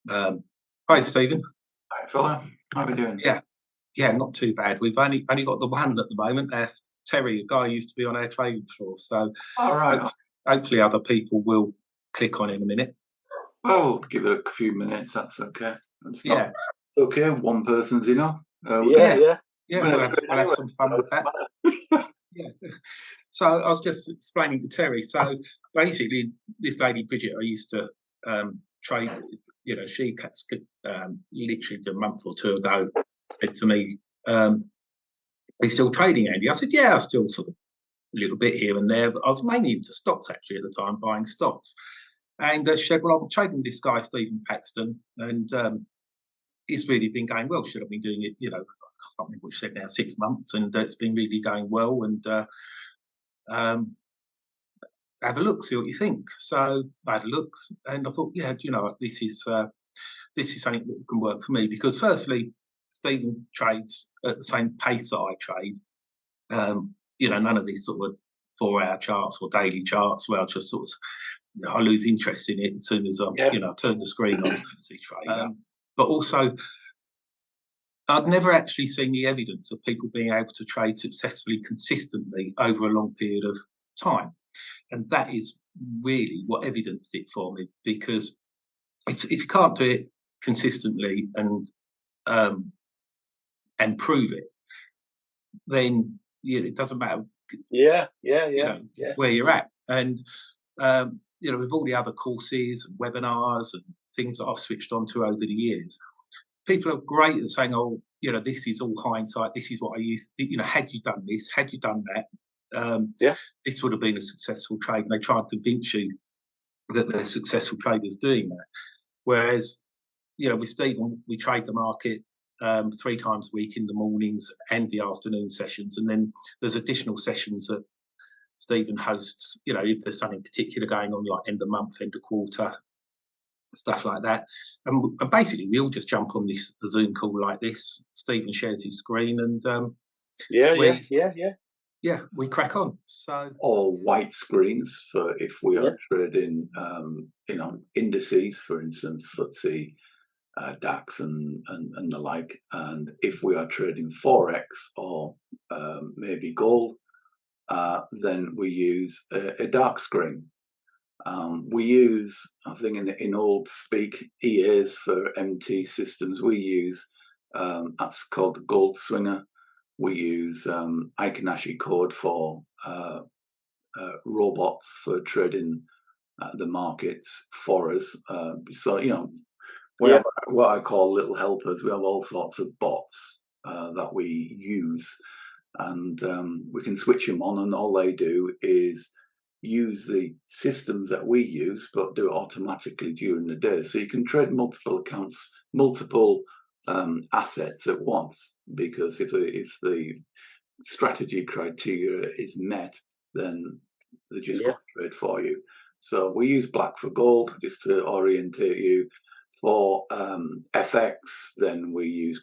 Hi, Stephen. Hi, fella. How we doing? Yeah, yeah, not too bad. We've only got the one at the moment. Terry, a guy who used to be on our trading floor. So All right. hope, hopefully other people will click on in a minute. Well, we'll give it a few minutes. That's okay. It's not. Yeah, It's okay. One person's enough. Yeah, yeah, yeah. yeah. We're We'll gonna have trade we'll have anyway, some so fun with it that. doesn't matter. Yeah. So I was just explaining to Terry. So basically, this lady Bridget, I used to trade with. She literally a month or two ago said to me, "Are you still trading, Andy?" I said, "Yeah, I still sort of a little bit here and there, but I was mainly into stocks actually at the time, buying stocks." And she said, "Well, I'm trading with this guy, Stephen Paxton, and it's really been going well. Should have been doing it, I can't remember what she said now, 6 months, and it's been really going well. And um, have a look, see what you think." So I had a look, and I thought, yeah, this is something that can work for me because, firstly, Stephen trades at the same pace that I trade. None of these sort of 4-hour charts or daily charts where I just sort of I lose interest in it as soon as Yeah. I turn the screen on. But also, I'd never actually seen the evidence of people being able to trade successfully, consistently over a long period of time, and that is really what evidenced it for me. Because if you can't do it consistently um, and prove it, then it doesn't matter Yeah, where you're at. And with all the other courses and webinars and things that I've switched on to over the years, people are great at saying, "Oh, this is all hindsight. This is what I used. Had you done this, had you done that, yeah, this would have been a successful trade." And they try and convince you that they're successful traders doing that. Whereas, with Stephen, we trade the market 3 times a week in the mornings and the afternoon sessions, and then there's additional sessions that Stephen hosts. If there's something particular going on, like end of month, end of quarter, stuff like that. And basically, we all just jump on this Zoom call like this. Stephen shares his screen, and we crack on. So, Or white screens for if we are trading, indices, for instance, FTSE, DAX, and the like. And if we are trading forex or maybe gold, then we use a dark screen. We use, I think, in old speak, EAs for MT systems. We use that's called the Gold Swinger. We use Icanashi code for robots for trading the markets for us. We have what I call little helpers. We have all sorts of bots that we use, and we can switch them on, and all they do is use the systems that we use, but do it automatically during the day. So you can trade multiple accounts, multiple assets at once, because if the strategy criteria is met, then they just won't trade for you. So we use black for gold, just to orientate you. For FX, then we use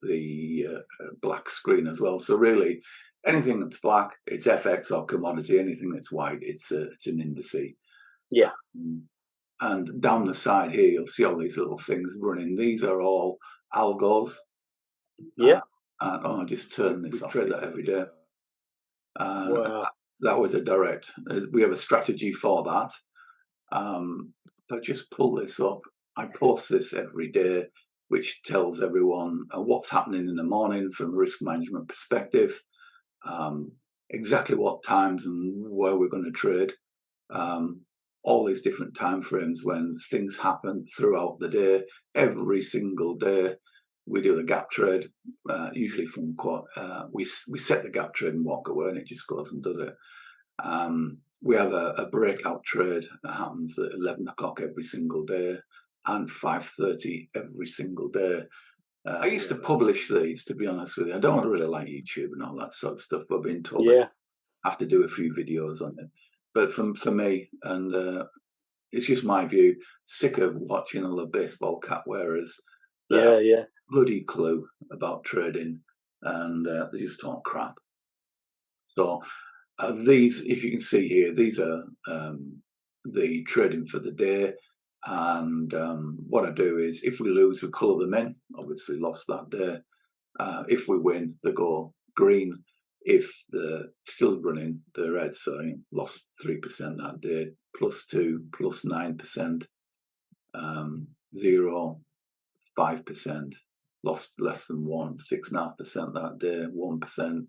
the black screen as well. So really, anything that's black, it's FX or commodity. Anything that's white, it's an indice. Yeah. And down the side here, you'll see all these little things running. These are all algos. Yeah. And I'll just turn this off. Trade that every day. Wow. That was a direct. We have a strategy for that. But just pull this up. I post this every day, which tells everyone what's happening in the morning from a risk management perspective, exactly what times and where we're going to trade, all these different time frames when things happen throughout the day. Every single day, we do the gap trade, usually from we set the gap trade and walk away, and it just goes and does it. We have a breakout trade that happens at 11 o'clock every single day and 5:30 every single day. I used to publish these, to be honest with you. I don't really like YouTube and all that sort of stuff, but I've been told I have to do a few videos on it. But for me, and it's just my view, sick of watching all the baseball cap wearers. Bloody clue about trading, and they just talk crap. So these, if you can see here, these are the trading for the day. And what I do is, if we lose, we colour them in. Obviously, lost that day. If we win, they go green. If they're still running, they're red. So lost 3% that day, +2, +9%, 0, 5%, lost less than 1, 6.5% that day, 1%,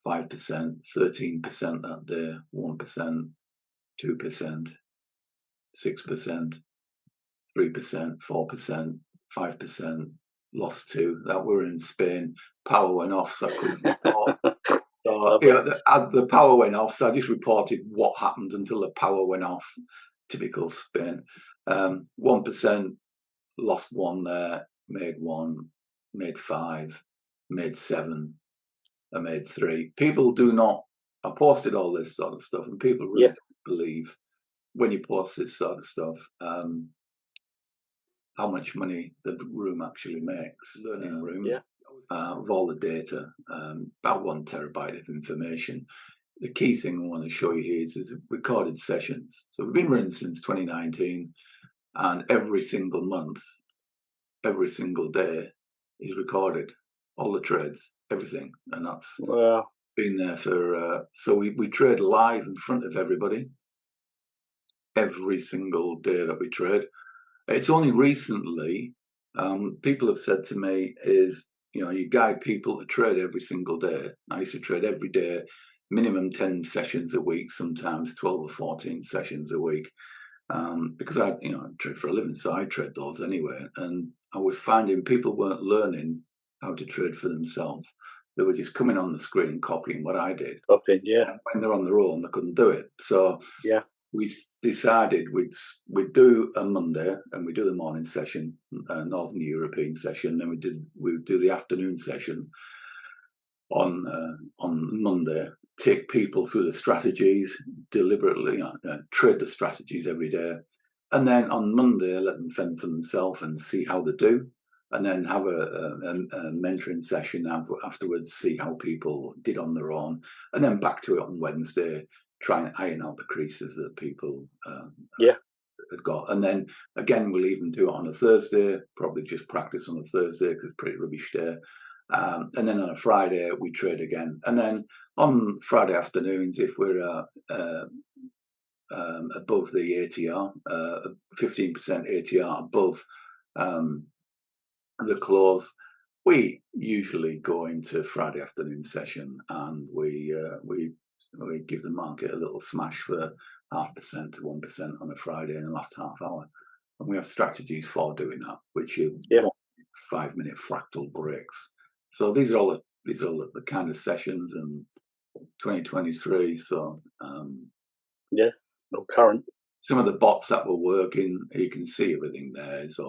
5%, 13% that day, 1%, 2%, 6%, 3%, 4%, 5%, lost 2. That were in Spain. Power went off, so I couldn't report. So, the power went off, so I just reported what happened until the power went off. Typical Spain. 1% lost 1 there, made 1, made 5, made 7, I made 3. People do not. I posted all this sort of stuff, and people really don't believe when you post this sort of stuff how much money the room actually makes. Learning room, with all the data, about 1 terabyte of information. The key thing I want to show you here is recorded sessions. So we've been running since 2019, and every single month, every single day is recorded. All the trades, everything, and that's been there for. So we trade live in front of everybody every single day that we trade. It's only recently people have said to me is, you guide people to trade every single day. I used to trade every day, minimum 10 sessions a week, sometimes 12 or 14 sessions a week, because I trade for a living, so I trade those anyway. And I was finding people weren't learning how to trade for themselves. They were just coming on the screen and copying what I did. And when they're on their own, they couldn't do it. So we decided we'd do a Monday, and we do the morning session, Northern European session, then we'd do the afternoon session on Monday. Take people through the strategies deliberately, trade the strategies every day, and then on Monday let them fend for themselves and see how they do, and then have a mentoring session afterwards, see how people did on their own, and then back to it on Wednesday. Try and iron out the creases that people had got. And then again, we'll even do it on a Thursday, probably just practice on a Thursday because it's a pretty rubbish day. And then on a Friday, we trade again. And then on Friday afternoons, if we're above the ATR, 15% ATR above the close, we usually go into Friday afternoon session, and we give the market a little smash for 0.5% to 1% on a Friday in the last half hour. And we have strategies for doing that, which are 5-minute fractal breaks. So these are all the kind of sessions in 2023. So no current. Some of the bots that were working, you can see everything there. It's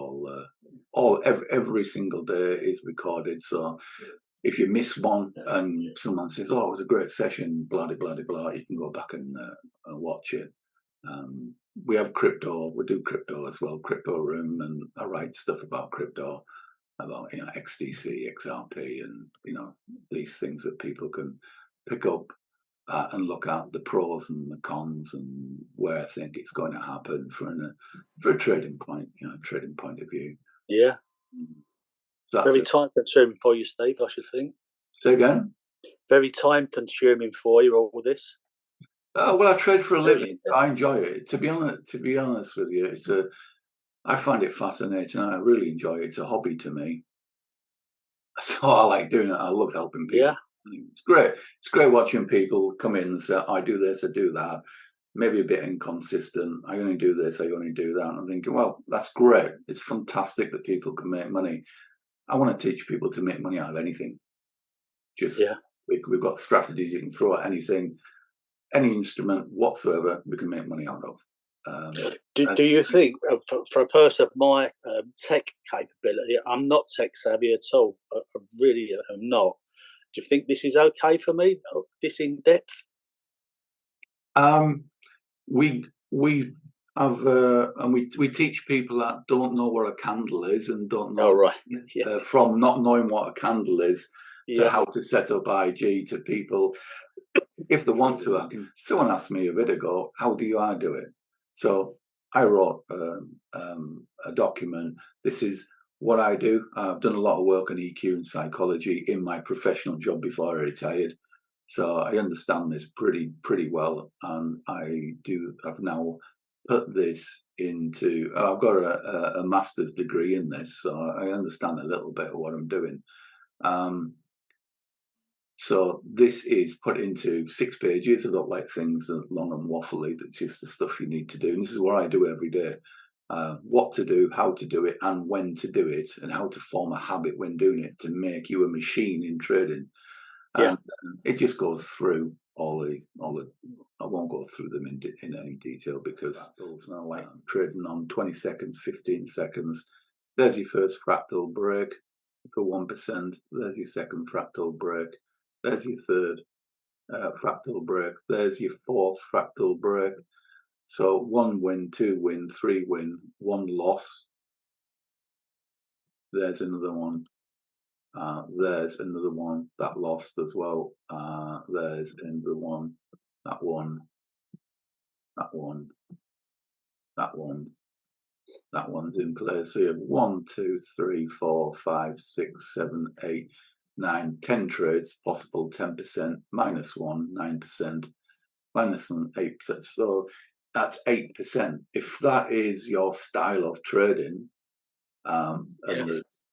every single day is recorded. So if you miss one and someone says, "Oh, it was a great session," blah blah blah blah, you can go back and watch it. We have crypto. We do crypto as well, crypto room, and I write stuff about crypto, about XDC, XRP, and these things that people can pick up and look at the pros and the cons and where I think it's going to happen for a trading point, trading point of view. Yeah. So very time consuming for you, Steve, I should think. Say again? Very time consuming for you, all this. Well, I trade for a living. So I enjoy it. To be honest with you, I find it fascinating. I really enjoy it. It's a hobby to me. So I like doing it. I love helping people. Yeah. It's great. It's great watching people come in and say, "I do this, I do that." Maybe a bit inconsistent. I only do this, I only do that. And I'm thinking, well, that's great. It's fantastic that people can make money. I want to teach people to make money out of anything. We've got strategies you can throw at anything, any instrument whatsoever, we can make money out of. Do you think, for a person of my tech capability, I'm not tech savvy at all. I really am not. Do you think this is okay for me? This in depth? We have, and we teach people that don't know what a candle is and don't know from not knowing what a candle is to how to set up IG to people if they want to. Someone asked me a bit ago, how do I do it? So I wrote a document. This is what I do. I've done a lot of work on EQ and psychology in my professional job before I retired, so I understand this pretty well. And I've now put this into. I've got a master's degree in this, so I understand a little bit of what I'm doing. So this is put into 6 pages. I don't like things long and waffly. That's just the stuff you need to do. And this is what I do every day. What to do, how to do it, and when to do it, and how to form a habit when doing it to make you a machine in trading. And it just goes through all the. I won't go through them in any detail because fractals now, like trading on 20 seconds, 15 seconds. There's your first fractal break for 1%. There's your second fractal break. There's your third fractal break. There's your fourth fractal break. So 1 win, 2 win, 3 win, 1 loss. There's another one. There's another one that lost as well. There's another one. That one. That one. That one. That one's in place. So you have 1, 2, 3, 4, 5, 6, 7, 8, 9, 10 trades, possible 10%, -1, 9%, -1, 8%. So that's 8%. If that is your style of trading, and there's,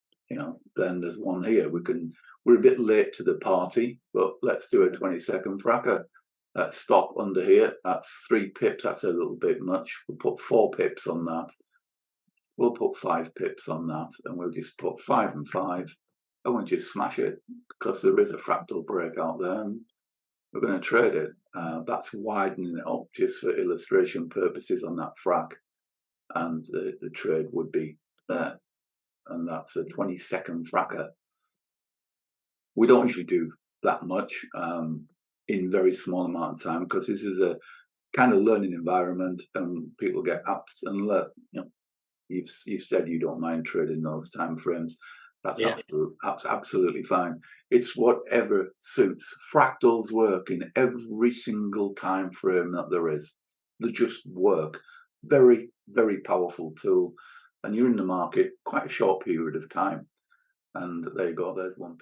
then there's one here. We're a bit late to the party, but let's do a 20-second fracker. Let's stop under here. That's 3 pips. That's a little bit much. We'll put 4 pips on that. We'll put 5 pips on that, and we'll just put 5 and 5, and we'll just smash it because there is a fractal breakout there, and we're going to trade it. That's widening it up just for illustration purposes on that frac, and the trade would be there, and that's a 20-second fracker. We don't usually do that much in very small amount of time because this is a kind of learning environment, and people get apps and learn. You've said you don't mind trading those time frames. That's absolutely fine. It's whatever suits. Fractals work in every single time frame that there is. They just work. Very, very powerful tool. And you're in the market quite a short period of time. And there you go, there's 1%.